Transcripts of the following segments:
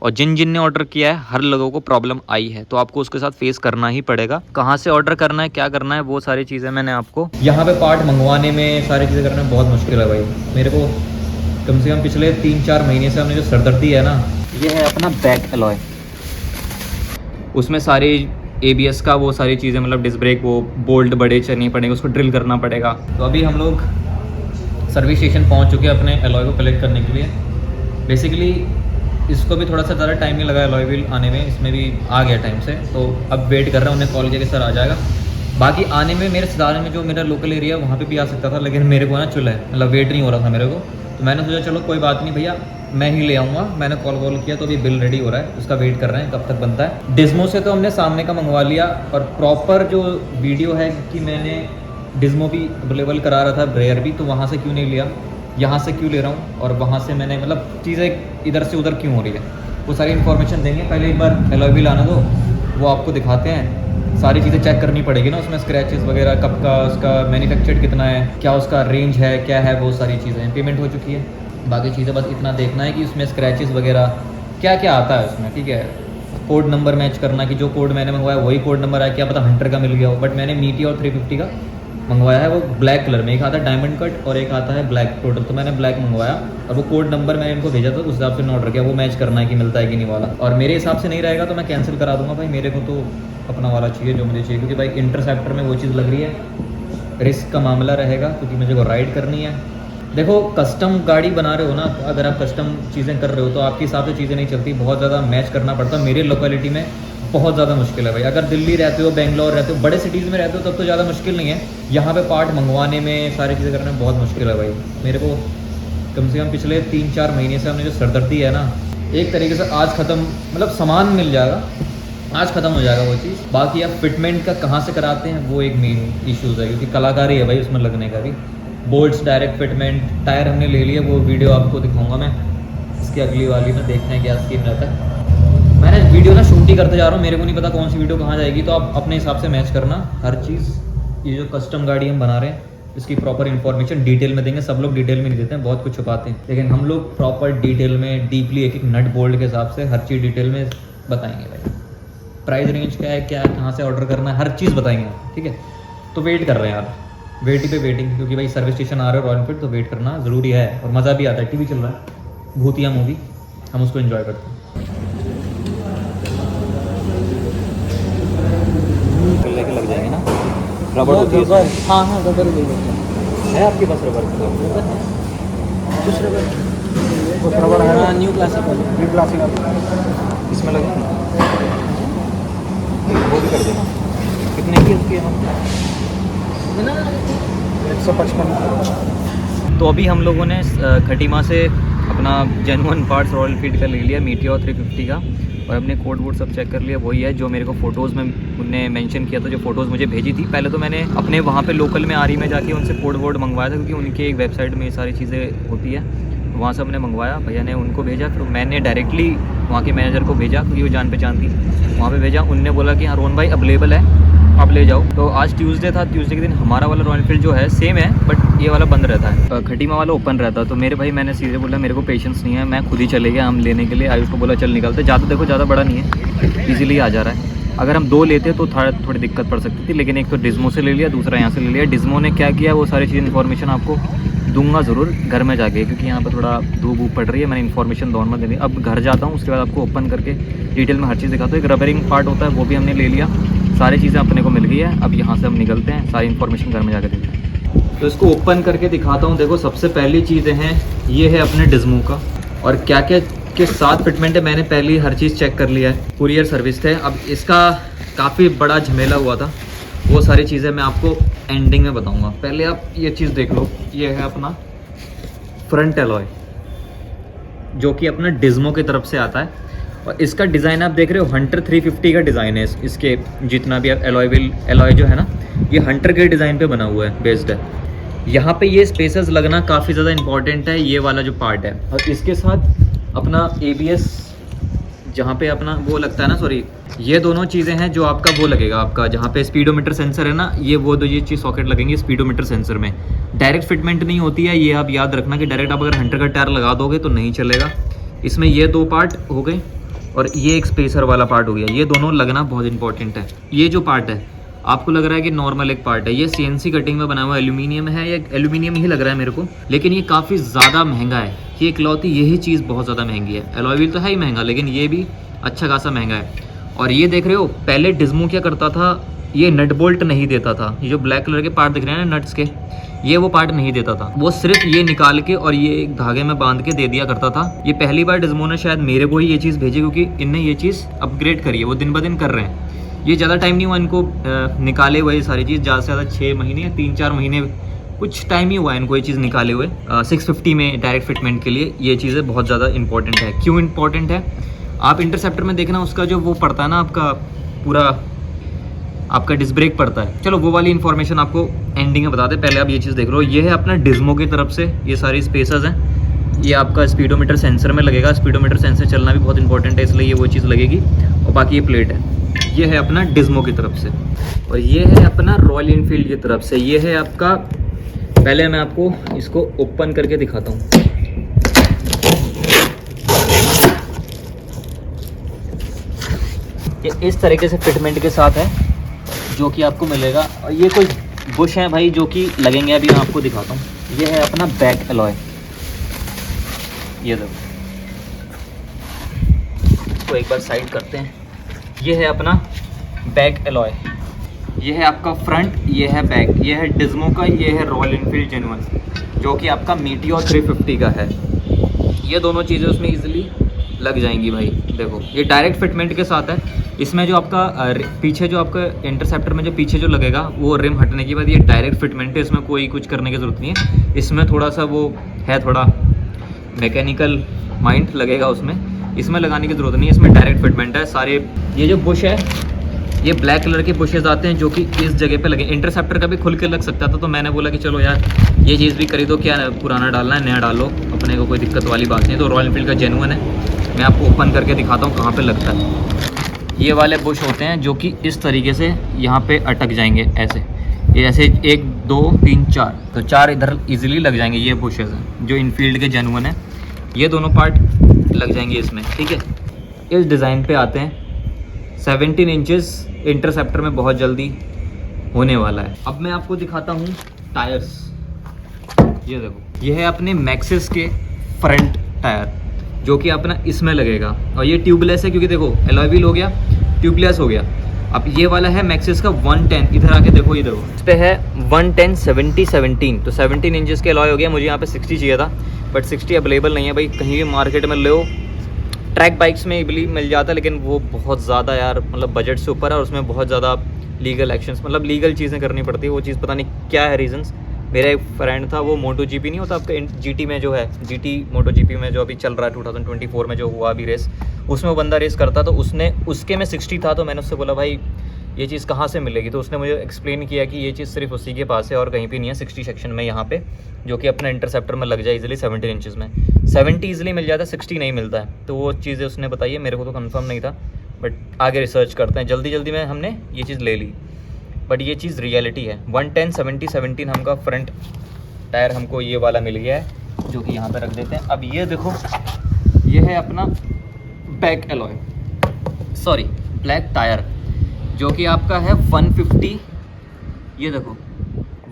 और जिन जिन ने ऑर्डर किया है हर लोगों को प्रॉब्लम आई है, तो आपको उसके साथ फेस करना ही पड़ेगा। कहाँ से ऑर्डर करना है, क्या करना है, वो सारी चीज़ें मैंने आपको यहाँ पे पार्ट मंगवाने में सारी चीज़ें करने में बहुत मुश्किल है भाई। मेरे को कम से कम पिछले 3-4 महीने से हमने जो सरदर्दी है ना, ये है अपना बैक एलॉय। उसमें सारी ABS का वो सारी चीज़ें, मतलब डिस्क ब्रेक, वो बोल्ट बड़े चलने पड़ेंगे, उसको ड्रिल करना पड़ेगा। तो अभी हम लोग सर्विस स्टेशन पहुंच चुके हैं अपने एलॉय को कलेक्ट करने के लिए। बेसिकली इसको भी थोड़ा सा ज़्यादा टाइम नहीं लगा एलॉय व्हील आने में, इसमें भी आ गया टाइम से। तो अब वेट कर रहा हूँ, उन्हें कॉल किया कि सर आ जाएगा। बाकी आने में मेरे रिश्तेदार में जो मेरा लोकल एरिया वहाँ पे भी आ सकता था, लेकिन मेरे को ना चूल्हा है, मतलब वेट नहीं हो रहा था मेरे को। तो मैंने सोचा चलो कोई बात नहीं भैया, मैं ही ले आऊँगा। मैंने कॉल किया तो अभी बिल रेडी हो रहा है, उसका वेट कर रहे हैं कब तक बनता है। डिस्मो से तो हमने सामने का मंगवा लिया, और प्रॉपर जो वीडियो है कि मैंने डिस्मो भी अवेलेबल करा रहा था, ब्रेयर भी, तो वहाँ से क्यों नहीं लिया, यहाँ से क्यों ले रहा हूँ, और वहाँ से मैंने मतलब चीज़ें इधर से उधर क्यों हो रही है, वो सारी इन्फॉर्मेशन देंगे। पहले एक बार एलॉय व्हील आना दो, वो आपको दिखाते हैं। सारी चीज़ें चेक करनी पड़ेगी ना, उसमें स्क्रैचेस वगैरह कब का, उसका मैन्युफैक्चर्ड कितना है, क्या उसका रेंज है, क्या है, वो सारी चीज़ें। पेमेंट हो चुकी है, बाकी चीज़ें बस इतना देखना है कि उसमें स्क्रैचेस वगैरह क्या क्या आता है उसमें, ठीक है। कोड नंबर मैच करना कि जो कोड मैंने मंगवाया वही कोड नंबर है, क्या पता हंटर का मिल गया हो। बट मैंने मीटियोर 350 का मंगवाया है, वो ब्लैक कलर में, एक आता है डायमंड कट और एक आता है ब्लैक टोटल। तो मैंने ब्लैक मंगवाया, और वो कोड नंबर मैंने इनको भेजा था, उस हिसाब से मैंने ऑर्डर किया। वो मैच करना है कि मिलता है कि नहीं वाला, और मेरे हिसाब से नहीं रहेगा तो मैं कैंसिल करा दूंगा भाई। मेरे को तो अपना वाला चाहिए जो मुझे चाहिए, क्योंकि भाई इंटरसेप्टर में वो चीज़ लग रही है, रिस्क का मामला रहेगा, क्योंकि मुझे को राइड करनी है। देखो कस्टम गाड़ी बना रहे हो ना, तो अगर आप कस्टम चीज़ें कर रहे हो तो आपके हिसाब से चीज़ें नहीं चलती, बहुत ज़्यादा मैच करना पड़ता है। मेरे लोकेलिटी में बहुत ज़्यादा मुश्किल है भाई। अगर दिल्ली रहते हो, बेंगलोर रहते हो, बड़े सिटीज़ में रहते हो, तब तो ज़्यादा मुश्किल नहीं है। यहाँ पे पार्ट मंगवाने में सारी चीज़ें करने में बहुत मुश्किल है भाई। मेरे को कम से कम पिछले 3-4 महीने से हमने जो सरदर्दी है ना, एक तरीके से आज ख़त्म, मतलब सामान मिल जाएगा, आज ख़त्म हो जाएगा वो चीज़। बाकी अब फिटमेंट का कहाँ से कराते हैं वो एक मेन इशूज़ है, क्योंकि कलाकारी है भाई उसमें लगने का भी। बोल्ट्स डायरेक्ट फिटमेंट, टायर हमने ले लिया, वो वीडियो आपको दिखाऊंगा मैं इसकी अगली वाली में। देखते हैं क्या स्कीम रहता है। मैंने वीडियो ना शूट ही करते जा रहा हूँ, मेरे को नहीं पता कौन सी वीडियो कहाँ जाएगी, तो आप अपने हिसाब से मैच करना हर चीज़। ये जो कस्टम गाड़ी हम बना रहे हैं, इसकी प्रॉपर इन्फॉर्मेशन डिटेल में देंगे। सब लोग डिटेल में नहीं देते हैं, बहुत कुछ छुपाते हैं, लेकिन हम लोग प्रॉपर डिटेल में, डीपली, एक एक नट बोल्ट के हिसाब से हर चीज़ डिटेल में बताएंगे भाई। प्राइस रेंज क्या है, क्या कहाँ से ऑर्डर करना है, हर चीज़ बताएंगे, ठीक है। तो वेट कर रहे हैं यार, वेट पे वेटिंग, क्योंकि भाई सर्विस स्टेशन आ रहे हो रॉयल एनफील्ड, तो वेट करना ज़रूरी है। और मज़ा भी आता है, टीवी चल रहा है, भूतिया मूवी, हम उसको एंजॉय करते हैं। लेके लग जाएंगे ना, रबड़ होती है उसमें? हाँ हाँ रबर भी है आपके पास रबड़? कुछ रबर है। हाँ न्यू क्लासिक इसमें लगे वो भी कर देना। कितने की उसकी है? 155। तो अभी हम लोगों ने खटीमा से अपना जेन्युइन पार्ट्स रॉयल एनफील्ड का ले लिया, मीटियोर 350 का, और हमने कोड वोड सब चेक कर लिया। वही है जो मेरे को फ़ोटोज़ में उनने मेंशन किया था, जो फ़ोटोज़ मुझे भेजी थी। पहले तो मैंने अपने वहाँ पे लोकल में आरी में जाके उनसे कोड वोड मंगवाया था, क्योंकि उनके एक वेबसाइट में ये सारी चीज़ें होती है। वहाँ से हमने मंगवाया, भैया ने उनको भेजा, फिर मैंने डायरेक्टली वहाँ के मैनेजर को भेजा, क्योंकि वो जान पहचान थी। वहाँ पे भेजा, उनने बोला कि हाँ रोहन भाई अवेलेबल है, आप ले जाओ। तो आज ट्यूसडे था, ट्यूसडे के दिन हमारा वाला रॉयल एनफील्ड जो है सेम है, बट ये वाला बंद रहता है, खटीमा वाला ओपन रहता है। तो मेरे भाई, मैंने सीधे बोला मेरे को पेशेंस नहीं है, मैं खुद ही चले गया हम लेने के लिए। आयुष को बोला चल निकलते, ज़्यादा देखो ज़्यादा बड़ा नहीं है, ईजिली आ जा रहा है। अगर हम 2 लेते तो थोड़ी दिक्कत पड़ सकती थी, लेकिन एक तो डिस्मो से ले लिया, दूसरा यहाँ से ले लिया। डिस्मो ने क्या किया वो सारी चीज़ इन्फॉर्मेशन आपको दूंगा ज़रूर घर में जाके, क्योंकि यहाँ पर थोड़ा धूप वूप पड़ रही है। मैंने इन्फॉर्मेशन दोनों में दे दी। अब घर जाता हूँ, उसके बाद आपको ओपन करके डिटेल में हर चीज़ दिखाता हूँ। एक रबरिंग पार्ट होता है, वो भी हमने ले लिया, सारी चीज़ें अपने को मिल गई है। अब यहाँ से हम निकलते हैं, सारी इन्फॉर्मेशन घर में जाकर देते हैं। तो इसको ओपन करके दिखाता हूँ। देखो सबसे पहली चीज़ें हैं, ये है अपने डिस्मो का, और क्या क्या के साथ फिटमेंट है मैंने पहले ही हर चीज़ चेक कर लिया है। कुरियर सर्विस थे, अब इसका काफ़ी बड़ा झमेला हुआ था, वो सारी चीज़ें मैं आपको एंडिंग में बताऊँगा। पहले आप ये चीज़ देख लो, ये है अपना फ्रंट एलॉय, जो कि अपना डिस्मो की तरफ से आता है। और इसका डिज़ाइन आप देख रहे हो, हंटर 350 का डिज़ाइन है। इसके जितना भी एलॉय व्हील, एलॉय जो है ना, ये हंटर के डिज़ाइन पे बना हुआ है, बेस्ड है। यहाँ पे ये स्पेसेस लगना काफ़ी ज़्यादा इंपॉर्टेंट है, ये वाला जो पार्ट है। और इसके साथ अपना ABS, जहाँ पे अपना वो लगता है ना, सॉरी, ये दोनों चीज़ें हैं जो आपका वो लगेगा, आपका जहाँ पे स्पीडोमीटर सेंसर है ना, ये चीज़ सॉकेट लगेंगे स्पीडोमीटर सेंसर में। डायरेक्ट फिटमेंट नहीं होती है, ये आप याद रखना कि डायरेक्ट आप अगर हंटर का टायर लगा दोगे तो नहीं चलेगा। इसमें ये 2 पार्ट हो गए, और ये एक स्पेसर वाला पार्ट हो गया, ये दोनों लगना बहुत इंपॉर्टेंट है। ये जो पार्ट है आपको लग रहा है कि नॉर्मल एक पार्ट है, ये CNC कटिंग में बना हुआ एल्यूमिनियम है, या एल्यूमिनियम ही लग रहा है मेरे को, लेकिन ये काफ़ी ज़्यादा महंगा है। ये इकलौती यही चीज़ बहुत ज़्यादा महंगी है। एलॉय व्हील तो है ही महंगा, लेकिन ये भी अच्छा खासा महंगा है। और ये देख रहे हो, पहले डिज्मो क्या करता था, ये नट बोल्ट नहीं देता था। ये जो ब्लैक कलर के पार्ट दिख रहे हैं ना नट्स के, ये वो पार्ट नहीं देता था, वो सिर्फ ये निकाल के और ये एक धागे में बांध के दे दिया करता था। ये पहली बार डिज्मो ने शायद मेरे को ही ये चीज़ भेजी, क्योंकि इनने ये चीज़ अपग्रेड करी है, वो दिन ब दिन कर रहे हैं। ये ज़्यादा टाइम नहीं हुआ इनको निकाले हुए, ये सारी चीज़ ज़्यादा से ज़्यादा 6 महीने या 3-4 महीने कुछ टाइम ही हुआ है इनको ये चीज़ निकाले हुए। 650 में डायरेक्ट फिटमेंट के लिए ये चीज़ें बहुत ज़्यादा इंपॉर्टेंट है। क्यों इंपॉर्टेंट है, आप इंटरसेप्टर में देखना उसका जो वो पड़ता है ना, आपका पूरा आपका डिस्क ब्रेक पड़ता है। चलो वो वाली इन्फॉर्मेशन आपको एंडिंग में बता दे, पहले आप ये चीज़ देख लो। ये है अपना डिज्मो की तरफ से ये सारी स्पेसर्स हैं। ये आपका स्पीडोमीटर सेंसर में लगेगा, स्पीडोमीटर सेंसर चलना भी बहुत इंपॉर्टेंट है, इसलिए ये वो चीज़ लगेगी। और बाकी ये प्लेट है, ये है अपना डिज्मो की तरफ से, और ये है अपना रॉयल एनफील्ड की तरफ से। ये है आपका, पहले मैं आपको इसको ओपन करके दिखाता हूँ। ये इस तरीके से फिटमेंट के साथ है जो कि आपको मिलेगा। और ये कोई बुश हैं भाई जो कि लगेंगे, अभी मैं आपको दिखाता हूँ। ये है अपना बैक एलॉय, ये देखो, इसको एक बार साइड करते हैं। ये है अपना बैक एलॉय, ये है आपका फ्रंट, ये है बैक, ये है डिज्मो का, ये है रॉयल एनफील्ड जेन्युइन जो कि आपका मीटियोर 350 का है। ये दोनों चीज़ें उसमें इजीली लग जाएंगी भाई। देखो ये डायरेक्ट फिटमेंट के साथ है। इसमें जो आपका पीछे जो आपका इंटरसेप्टर में जो पीछे जो लगेगा वो रिम हटने के बाद ये डायरेक्ट फिटमेंट है, इसमें कोई कुछ करने की ज़रूरत नहीं है। इसमें थोड़ा सा वो है, थोड़ा मैकेनिकल माइंड लगेगा उसमें, इसमें लगाने की ज़रूरत नहीं है, इसमें डायरेक्ट फिटमेंट है सारे। ये जो बुश है, ये ब्लैक कलर के बुशेज़ आते हैं जो कि इस जगह पे लगे। इंटरसेप्टर का भी खुल के लग सकता था, तो मैंने बोला कि चलो यार ये चीज़ भी खरीदो, क्या पुराना डालना है, नया डालो, अपने को कोई दिक्कत वाली बात नहीं है। तो रॉयल एनफील्ड का जेन्युइन है, मैं आपको ओपन करके दिखाता हूँ कहाँ पे लगता है। ये वाले बुश होते हैं जो कि इस तरीके से यहाँ पे अटक जाएंगे ऐसे, ये ऐसे 1 2 3 4, तो 4 इधर इजीली लग जाएंगे। ये बुशेज़ हैं जो इनफील्ड के जेन्युइन है, ये दोनों पार्ट लग जाएंगे इसमें, ठीक है। इस डिज़ाइन पे आते हैं 17 इंचेस इंटरसेप्टर में बहुत जल्दी होने वाला है। अब मैं आपको दिखाता हूँ टायर्स। ये देखो, ये है अपने मैक्सिस के फ्रंट टायर जो कि अपना इसमें लगेगा, और ये ट्यूबलेस है क्योंकि देखो एलॉय व्हील हो गया, ट्यूबलेस हो गया। अब ये वाला है मैक्सिस का 110, इधर आके देखो, इधर इस पे है 110 70 17, तो 17 इंचेस के एलॉय हो गया। मुझे यहाँ पे 60 चाहिए था, बट 60 अवेलेबल नहीं है भाई, कहीं भी मार्केट में लो। ट्रैक बाइक्स में इबली मिल जाता है, लेकिन वो बहुत ज़्यादा यार मतलब बजट से ऊपर है, और उसमें बहुत ज़्यादा लीगल एक्शंस, मतलब लीगल चीज़ें करनी पड़ती है। वो चीज़ पता नहीं क्या है रीजंस। मेरा एक फ्रेंड था, वो मोटो जीपी नहीं होता आपका, GT में जो है, GT मोटो जीपी में जो अभी चल रहा है 2024 में जो हुआ अभी रेस, उसमें वो बंदा रेस करता, तो उसने उसके में 60 था। तो मैंने उससे बोला भाई ये चीज़ कहाँ से मिलेगी, तो उसने मुझे एक्सप्लेन किया कि ये चीज़ सिर्फ उसी के पास है और कहीं पे नहीं है 60 सेक्शन में यहाँ पे, जो कि अपना इंटरसेप्टर में लग जाए इजीली 17 इंचेस में। 70 इजीली मिल जाता है, 60 नहीं मिलता है। तो वो चीज़ें उसने बताई है, मेरे को तो कंफर्म नहीं था, बट आगे रिसर्च करते हैं। जल्दी में हमने ये चीज़ ले ली, बट ये चीज़ रियलिटी है। 110 70 17 हमका फ्रंट टायर हमको ये वाला मिल गया है, जो कि यहाँ पे रख देते हैं। अब ये देखो, ये है अपना back alloy, sorry black tyre, जो कि आपका है 150, ये देखो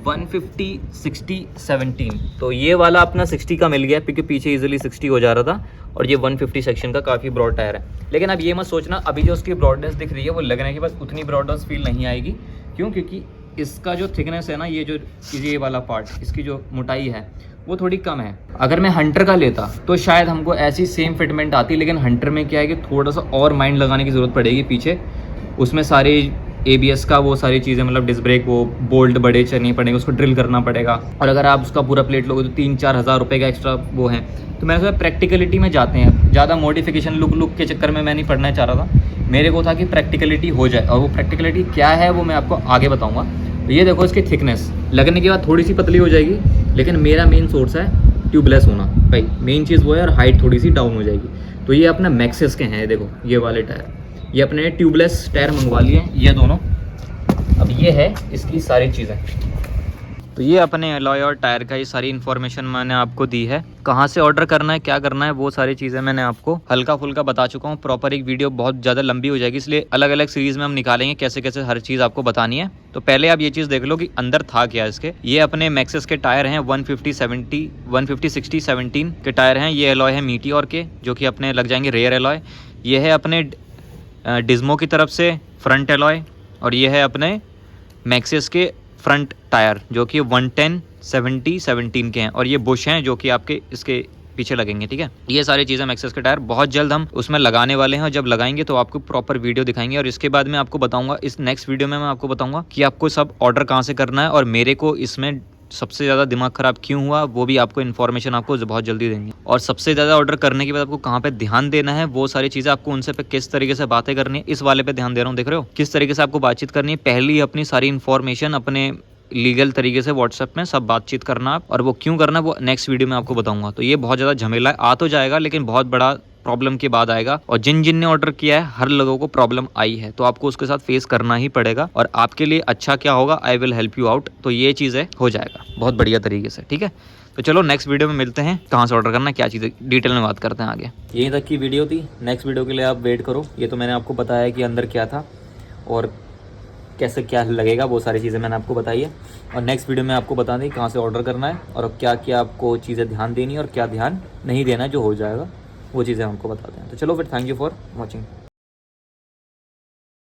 150 60 17। तो ये वाला अपना 60 का मिल गया, क्योंकि पीछे इजीली 60 हो जा रहा था, और ये 150 सेक्शन का काफ़ी ब्रॉड टायर है। लेकिन अब ये मत सोचना अभी जो उसकी ब्रॉडनेस दिख रही है वो लगने के बाद उतनी ब्रॉडनेस फील नहीं आएगी। क्यों? क्योंकि इसका जो थिकनेस है ना, ये वाला पार्ट, इसकी जो मोटाई है वो थोड़ी कम है। अगर मैं हंटर का लेता तो शायद हमको ऐसी सेम फिटमेंट आती, लेकिन हंटर में क्या है कि थोड़ा सा और माइंड लगाने की ज़रूरत पड़ेगी पीछे, उसमें सारे ABS का वो सारी चीज़ें, मतलब डिस्क ब्रेक, वो बोल्ट बड़े चलने पड़ेंगे, उसको ड्रिल करना पड़ेगा। और अगर आप उसका पूरा प्लेट लोगे तो 3-4 हज़ार रुपये का एक्स्ट्रा वो है। तो मैंने सोचा प्रैक्टिकलिटी में जाते हैं, ज़्यादा मॉडिफिकेशन लुक के चक्कर में मैं नहीं पढ़ना चाह रहा था। मेरे को था कि प्रैक्टिकलिटी हो जाए, और वो प्रैक्टिकलिटी क्या है वो मैं आपको आगे बताऊँगा। तो ये देखो, इसकी थिकनेस लगने के बाद थोड़ी सी पतली हो जाएगी, लेकिन मेरा मेन सोर्स है ट्यूबलेस होना भाई, मेन चीज़ वो है, और हाइट थोड़ी सी डाउन हो जाएगी। तो ये अपना मैक्सिस के हैं, देखो ये वाले टायर, ये अपने ट्यूबलेस टायर मंगवा लिए ये दोनों। अब ये है इसकी सारी चीज़ें, तो ये अपने एलॉय और टायर का ये सारी इन्फॉर्मेशन मैंने आपको दी है। कहाँ से ऑर्डर करना है, क्या करना है, वो सारी चीज़ें मैंने आपको हल्का फुल्का बता चुका हूँ। प्रॉपर एक वीडियो बहुत ज़्यादा लंबी हो जाएगी, इसलिए अलग अलग सीरीज़ में हम निकालेंगे कैसे कैसे हर चीज़ आपको बतानी है। तो पहले आप ये चीज़ देख लो कि अंदर था क्या इसके। ये अपने मैक्सिस के टायर हैं 150/60/17 के टायर हैं। ये एलॉय है मीटियोर के, जो कि अपने लग जाएंगे रेयर एलॉय। ये है अपने डिज्मो की तरफ से फ्रंट एलॉय, और ये है अपने मैक्सिस के फ्रंट टायर जो कि 110/70/17 के हैं, और ये बुश हैं जो कि आपके इसके पीछे लगेंगे। ठीक है, ये सारी चीज़ें मैक्सिस के टायर बहुत जल्द हम उसमें लगाने वाले हैं, और जब लगाएंगे तो आपको प्रॉपर वीडियो दिखाएंगे। और इसके बाद मैं आपको बताऊंगा, इस नेक्स्ट वीडियो में मैं आपको बताऊंगा कि आपको सब ऑर्डर कहाँ से करना है, और मेरे को इसमें सबसे ज़्यादा दिमाग ख़राब क्यों हुआ वो भी आपको इन्फॉर्मेशन आपको बहुत जल्दी देंगे। और सबसे ज़्यादा ऑर्डर करने के बाद आपको कहाँ पे ध्यान देना है, वो सारी चीज़ें आपको उनसे पे किस तरीके से बातें करनी है, इस वाले पे ध्यान दे रहा हूँ। देख रहे हो किस तरीके से आपको बातचीत करनी है। पहली अपनी सारी इन्फॉर्मेशन अपने लीगल तरीके से व्हाट्सएप में सब बातचीत करना आप, और वो क्यों करना है वो नेक्स्ट वीडियो में आपको बताऊंगा। तो ये बहुत ज़्यादा झमेला है, आ तो जाएगा लेकिन बहुत बड़ा प्रॉब्लम के बाद आएगा। और जिन जिन ने ऑर्डर किया है हर लोगों को प्रॉब्लम आई है, तो आपको उसके साथ फेस करना ही पड़ेगा। और आपके लिए अच्छा क्या होगा, I will help you out. तो ये चीज़ें हो जाएगा बहुत बढ़िया तरीके से। ठीक है, तो चलो नेक्स्ट वीडियो में मिलते हैं, कहाँ से ऑर्डर करना है, क्या चीज़ें डिटेल में बात करते हैं आगे। यहीं तक की वीडियो थी, नेक्स्ट वीडियो के लिए आप वेट करो। ये तो मैंने आपको बताया कि अंदर क्या था और कैसे क्या लगेगा, वो सारी चीज़ें मैंने आपको बताई है। और नेक्स्ट वीडियो में आपको बता दें कहाँ से ऑर्डर करना है और क्या क्या आपको चीज़ें ध्यान देनी है और क्या ध्यान नहीं देना है। जो हो जाएगा वो चीज़ें हमको बताते हैं। तो चलो फिर, थैंक यू फॉर वॉचिंग।